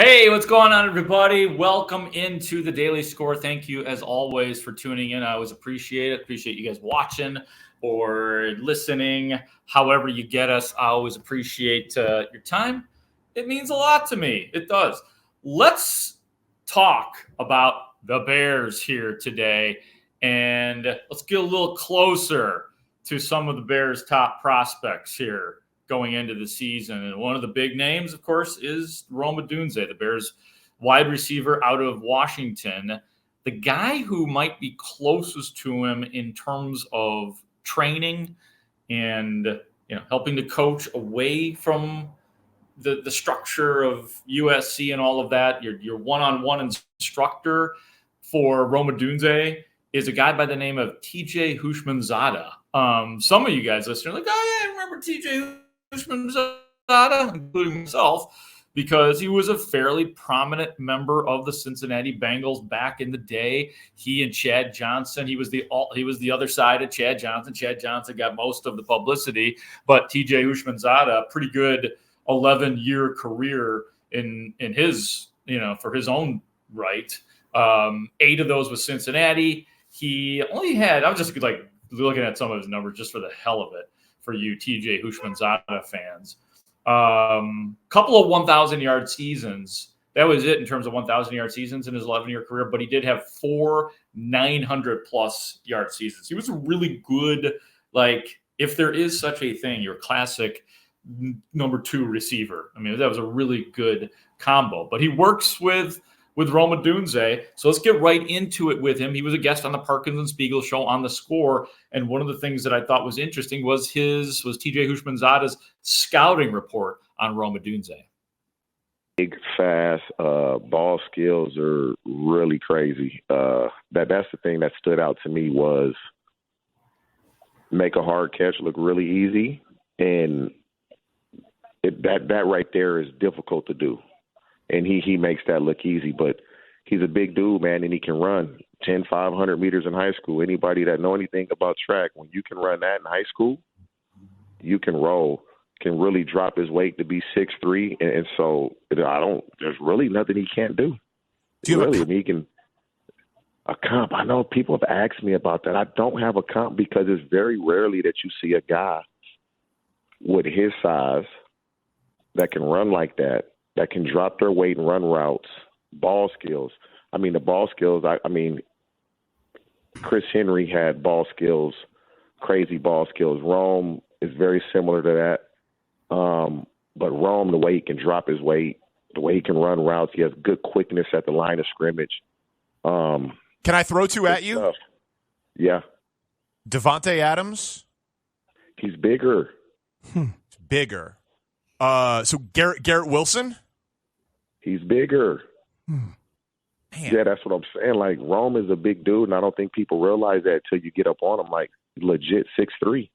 Hey, what's going on, everybody? Welcome into the Daily Score. Thank you, as always, for tuning in. I always appreciate it. Appreciate you guys watching or listening. However you get us, I always appreciate your time. It means a lot to me. It does. Let's talk about the Bears here today, and let's get a little closer to some of the Bears' top prospects here going into the season. And one of the big names, of course, is Rome Odunze, the Bears wide receiver out of Washington. The guy who might be closest to him in terms of training and helping to coach away from the structure of USC and all of that. Your one-on-one instructor for Rome Odunze is a guy by the name of TJ Houshmandzadeh. Some of you guys listening are like, oh yeah, I remember TJ Houshmandzadeh, including myself, because he was a fairly prominent member of the Cincinnati Bengals back in the day. He and Chad Johnson, he was the other side of Chad Johnson. Chad Johnson got most of the publicity, but TJ Houshmandzadeh, pretty good 11-year career in his, for his own right. 8 of those with Cincinnati. He only had, I was just like looking at some of his numbers just for the hell of it, for you TJ Houshmandzadeh fans. Couple of 1,000-yard seasons. That was it in terms of 1,000-yard seasons in his 11-year career, but he did have 4 900-plus yard seasons. He was a really good, if there is such a thing, your classic number 2 receiver. I mean, that was a really good combo. But he works with Rome Odunze. So let's get right into it with him. He was a guest on the Parkins Spiegel Show on The Score. And one of the things that I thought was interesting was TJ Houshmandzadeh's scouting report on Rome Odunze. Big, fast, ball skills are really crazy. That's the thing that stood out to me was make a hard catch look really easy. And that right there is difficult to do. And he makes that look easy, but he's a big dude, man, and he can run 500 meters in high school. Anybody that know anything about track, when you can run that in high school, you can roll, can really drop his weight to be 6'3", and so there's really nothing he can't do. He can a comp. I know people have asked me about that. I don't have a comp because it's very rarely that you see a guy with his size that can run like that can drop their weight and run routes, ball skills. I mean, the ball skills, Chris Henry had ball skills, crazy ball skills. Rome is very similar to that. But Rome, the way he can drop his weight, the way he can run routes, he has good quickness at the line of scrimmage. Can I throw 2 at you? Stuff. Yeah. Davante Adams? He's bigger. Bigger. So Garrett Wilson? He's bigger. Man. Yeah, that's what I'm saying. Like, Rome is a big dude, and I don't think people realize that until you get up on him, like, legit 6'3".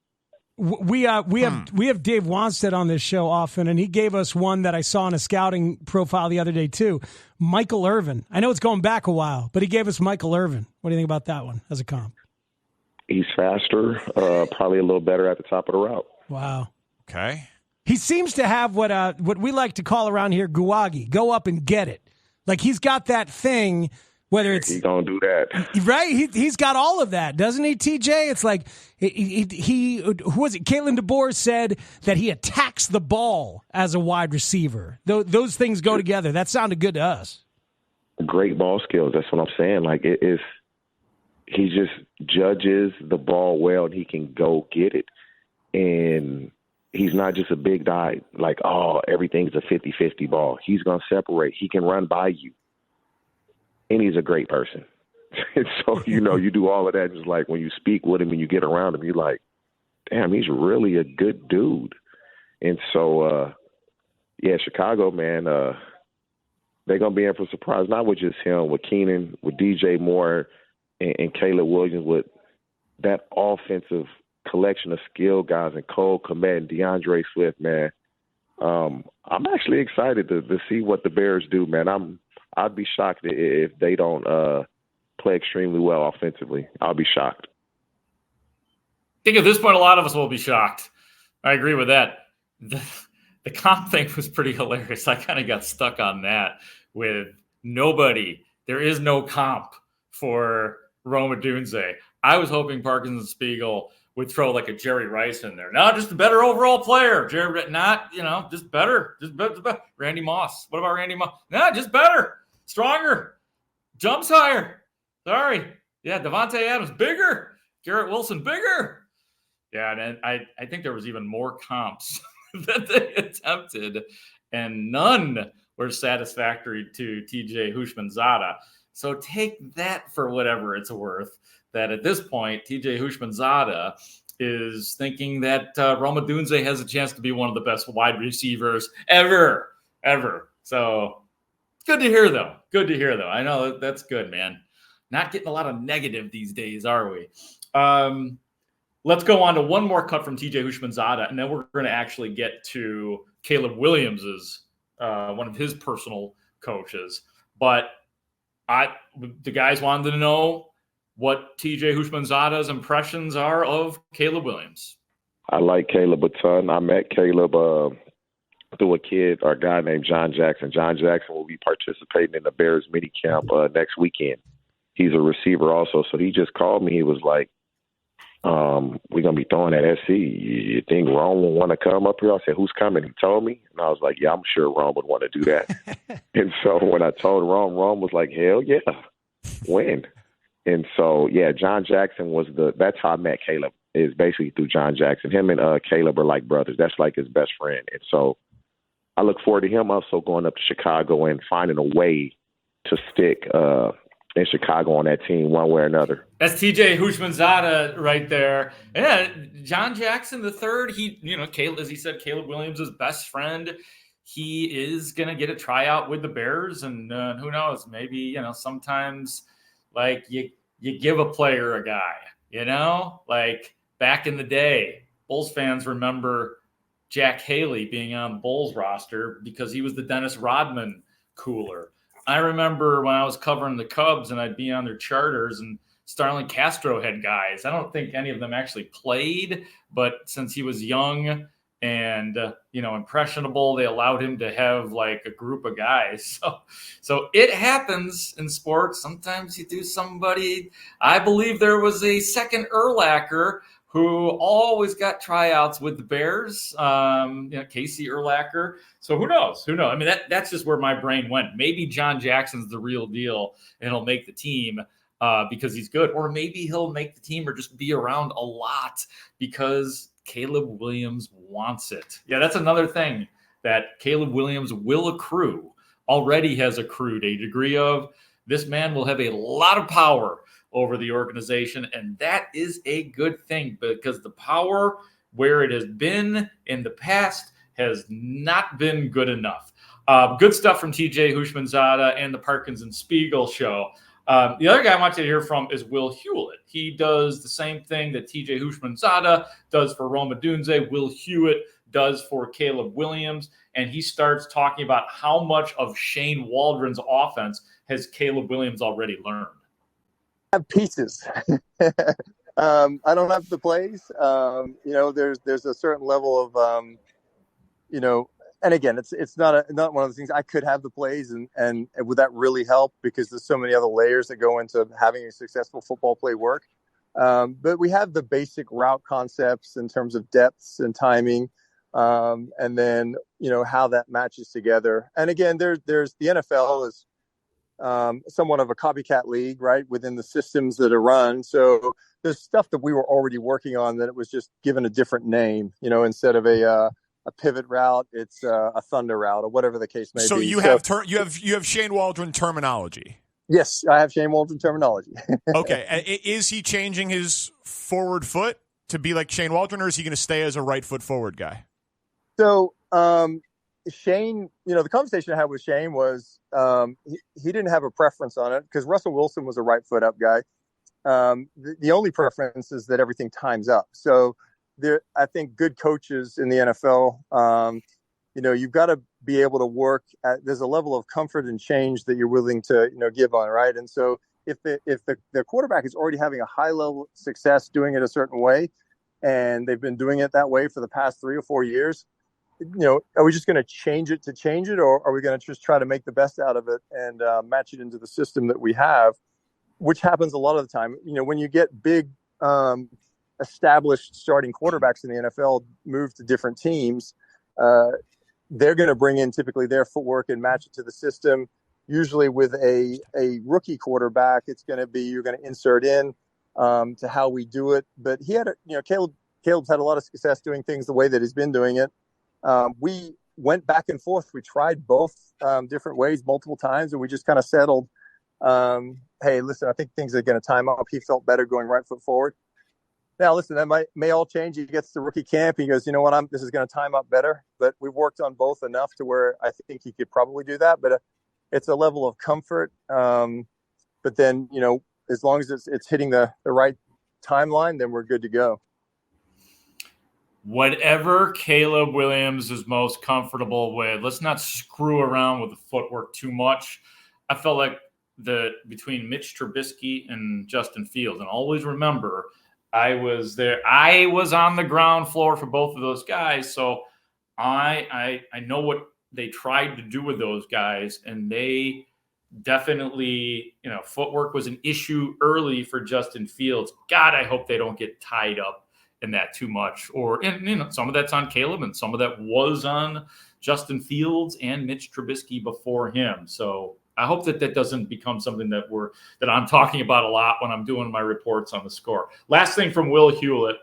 We have Dave Wanstead on this show often, and he gave us one that I saw in a scouting profile the other day, too. Michael Irvin. I know it's going back a while, but he gave us Michael Irvin. What do you think about that one as a comp? He's faster, probably a little better at the top of the route. Wow. Okay. He seems to have what we like to call around here guwagi, go up and get it. Like, he's got that thing, whether it's... He gonna do that. Right? He's got all of that, doesn't he, TJ? It's like, who was it? Kalen DeBoer said that he attacks the ball as a wide receiver. Those things go together. That sounded good to us. Great ball skills. That's what I'm saying. Like, he just judges the ball well, and he can go get it. And... he's not just a big guy, like, everything's a 50-50 ball. He's going to separate. He can run by you. And he's a great person. And so, you do all of that. Just like when you speak with him and you get around him, you're like, damn, he's really a good dude. And so, Chicago, man, they're going to be in for a surprise, not with just him, with Keenan, with DJ Moore, and Caleb Williams, with that offensive collection of skilled guys, and Cole Kmet and DeAndre Swift, man. I'm actually excited to see what the Bears do, man. I'd be shocked if they don't play extremely well offensively. I'll be shocked. I think at this point, a lot of us will be shocked. I agree with that. The comp thing was pretty hilarious. I kind of got stuck on that with nobody. There is no comp for Rome Odunze. I was hoping Parkins Spiegel would throw like a Jerry Rice in there. No, just a better overall player. Jerry, not, just better. Just better. Randy Moss. What about Randy Moss? No, just better. Stronger. Jumps higher. Sorry. Yeah, Davante Adams, bigger. Garrett Wilson, bigger. Yeah, and I think there was even more comps that they attempted, and none were satisfactory to TJ Houshmandzadeh. So take that for whatever it's worth, that at this point, TJ Houshmandzadeh is thinking that Rome Odunze has a chance to be one of the best wide receivers ever. So good to hear, though. I know that's good, man. Not getting a lot of negative these days, are we? Let's go on to one more cut from TJ Houshmandzadeh, and then we're going to actually get to Caleb Williams's, one of his personal coaches. But the guys wanted to know what TJ Houshmandzadeh's impressions are of Caleb Williams. I like Caleb a ton. I met Caleb through a kid or a guy named John Jackson. John Jackson will be participating in the Bears mini camp next weekend. He's a receiver also, so he just called me. He was like, we're going to be throwing at SC. You think Rome will want to come up here? I said, who's coming? He told me. And I was like, yeah, I'm sure Rome would want to do that. And so when I told Rome was like, hell yeah, when? And so, yeah, John Jackson that's how I met Caleb, is basically through John Jackson. Him and Caleb are like brothers. That's like his best friend. And so I look forward to him also going up to Chicago and finding a way to stick in Chicago on that team one way or another. That's TJ Houshmandzadeh right there. Yeah, John Jackson III, Caleb, as he said, Caleb Williams' best friend. He is going to get a tryout with the Bears, and who knows, maybe, sometimes like you give a player a guy, like back in the day, Bulls fans remember Jack Haley being on the Bulls roster because he was the Dennis Rodman cooler. I remember when I was covering the Cubs and I'd be on their charters and Starlin Castro had guys. I don't think any of them actually played, but since he was young and, impressionable, they allowed him to have like a group of guys. So it happens in sports. Sometimes you do somebody. I believe there was a second Urlacher who always got tryouts with the Bears, Casey Urlacher. So who knows? I mean, that's just where my brain went. Maybe John Jackson's the real deal and he'll make the team because he's good. Or maybe he'll make the team or just be around a lot because Caleb Williams wants it. Yeah, that's another thing that Caleb Williams will accrue, already has accrued a degree of. This man will have a lot of power over the organization, and that is a good thing because the power where it has been in the past has not been good enough. Good stuff from TJ Houshmandzadeh and the Parkins Spiegel Show. The other guy I want you to hear from is Will Hewlett. He does the same thing that TJ Houshmandzadeh does for Rome Odunze. Will Hewlett does for Caleb Williams, and he starts talking about how much of Shane Waldron's offense has Caleb Williams already learned. Have pieces. I don't have the plays. There's a certain level of, and again, it's not one of the things. I could have the plays, and would that really help? Because there's so many other layers that go into having a successful football play work. But we have the basic route concepts in terms of depths and timing, and then how that matches together. And again, there's the NFL is somewhat of a copycat league, right, within the systems that are run. So there's stuff that we were already working on that it was just given a different name, instead of a pivot route, it's a thunder route or whatever the case may be. So you have Shane Waldron terminology. Yes, I have Shane Waldron terminology. Okay. Is he changing his forward foot to be like Shane Waldron, or is he going to stay as a right foot forward guy? So Shane, the conversation I had with Shane was he didn't have a preference on it because Russell Wilson was a right foot up guy. The only preference is that everything times up. So I think good coaches in the NFL, you've got to be able to work at, there's a level of comfort and change that you're willing to, give on, right? And so if the quarterback is already having a high level of success doing it a certain way, and they've been doing it that way for the past 3 or 4 years, are we just going to change it, or are we going to just try to make the best out of it and match it into the system that we have, which happens a lot of the time. When you get big established starting quarterbacks in the NFL move to different teams, they're going to bring in typically their footwork and match it to the system. Usually with a rookie quarterback, it's going to be, you're going to insert in to how we do it. But he had, Caleb's had a lot of success doing things the way that he's been doing it. We went back and forth. We tried both different ways multiple times, and we just kind of settled, hey, listen, I think things are going to time up. He felt better going right foot forward. Now, listen, that may all change. He gets to rookie camp. He goes, you know what, this is going to time up better. But we've worked on both enough to where I think he could probably do that. But it's a level of comfort. But then, as long as it's hitting the right timeline, then we're good to go. Whatever Caleb Williams is most comfortable with, let's not screw around with the footwork too much. I felt like between Mitch Trubisky and Justin Fields, and always remember, I was there. I was on the ground floor for both of those guys, so I know what they tried to do with those guys, and they definitely, footwork was an issue early for Justin Fields. God, I hope they don't get tied up in that too much. And some of that's on Caleb, and some of that was on Justin Fields and Mitch Trubisky before him. So I hope that doesn't become something that I'm talking about a lot when I'm doing my reports on the score. Last thing from Will Hewlett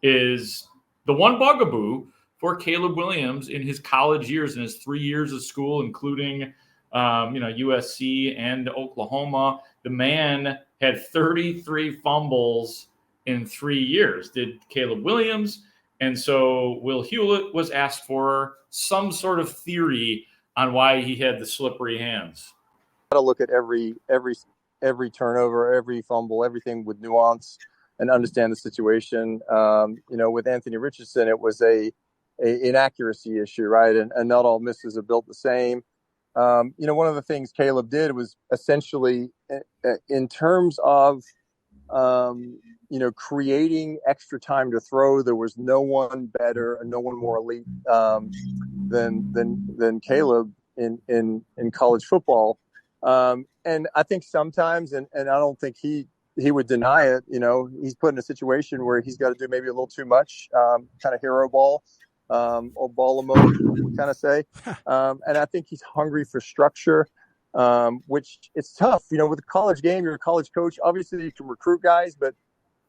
is the one bugaboo for Caleb Williams in his college years, in his 3 years of school, including USC and Oklahoma. The man had 33 fumbles in 3 years, did Caleb Williams. And so Will Hewlett was asked for some sort of theory on why he had the slippery hands. Got to look at every turnover, every fumble, everything with nuance and understand the situation. With Anthony Richardson, it was a inaccuracy issue, right? And not all misses are built the same. One of the things Caleb did was essentially in terms of, creating extra time to throw. There was no one better and no one more elite than Caleb in college football. And I think sometimes, and I don't think he would deny it, he's put in a situation where he's got to do maybe a little too much, kind of hero ball, or ball emotion, we kind of say. And I think he's hungry for structure, which it's tough. With a college game, you're a college coach. Obviously, you can recruit guys, but,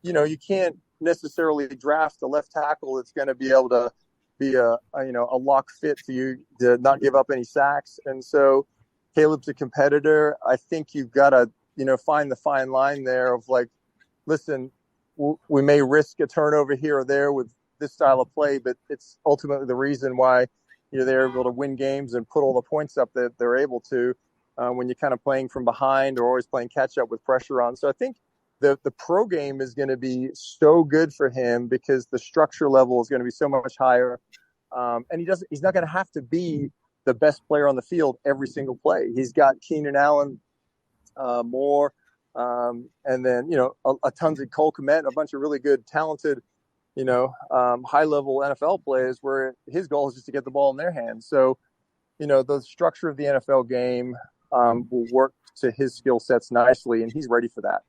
you can't necessarily draft a left tackle that's going to be able to be a lock fit for you to not give up any sacks. And so Caleb's a competitor. I think you've got to, find the fine line there of like, listen, we may risk a turnover here or there with this style of play, but it's ultimately the reason why they're able to win games and put all the points up that they're able to when you're kind of playing from behind or always playing catch up with pressure on. So I think the pro game is going to be so good for him because the structure level is going to be so much higher, and he's not going to have to be the best player on the field every single play. He's got Keenan Allen, Moore, and then a tons of Cole Kmet, a bunch of really good, talented, high-level NFL players where his goal is just to get the ball in their hands. So, the structure of the NFL game will work to his skill sets nicely, and he's ready for that.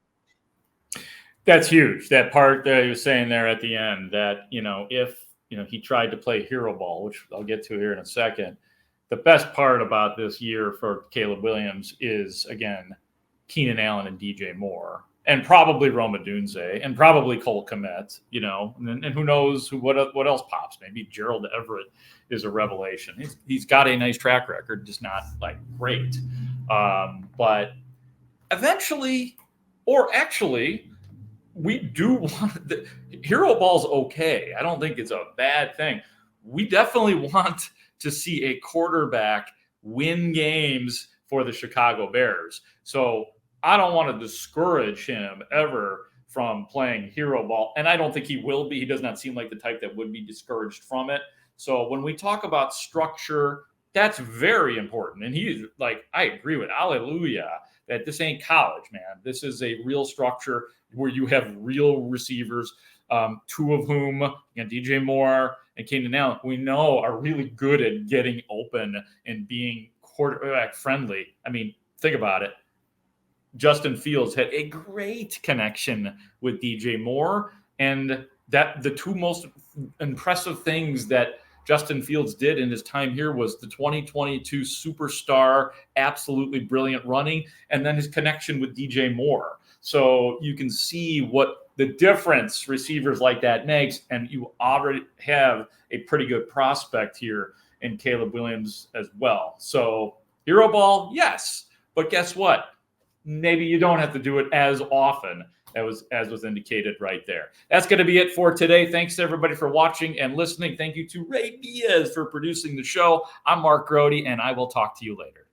That's huge. That part that he was saying there at the end, that, if, he tried to play hero ball, which I'll get to here in a second, the best part about this year for Caleb Williams is, again, Keenan Allen and DJ Moore, and probably Rome Odunze, and probably Cole Kmet, and who knows what else pops. Maybe Gerald Everett is a revelation. He's got a nice track record, just not like great. But eventually, or actually, we do want the hero ball's okay. I don't think it's a bad thing. We definitely want to see a quarterback win games for the Chicago Bears. So I don't want to discourage him ever from playing hero ball. And I don't think he will be. He does not seem like the type that would be discouraged from it. So when we talk about structure, that's very important. And he's like, I agree with Alleluia that this ain't college, man. This is a real structure where you have real receivers. two of whom, DJ Moore and Keenan Allen, we know are really good at getting open and being quarterback friendly. I mean, think about it. Justin Fields had a great connection with DJ Moore, and that the two most impressive things that Justin Fields did in his time here was the 2022 superstar, absolutely brilliant running, and then his connection with DJ Moore. So you can see what the difference receivers like that makes, and you already have a pretty good prospect here in Caleb Williams as well. So hero ball, yes, but guess what? Maybe you don't have to do it as often as was indicated right there. That's going to be it for today. Thanks to everybody for watching and listening. Thank you to Ray Diaz for producing the show. I'm Mark Grote, and I will talk to you later.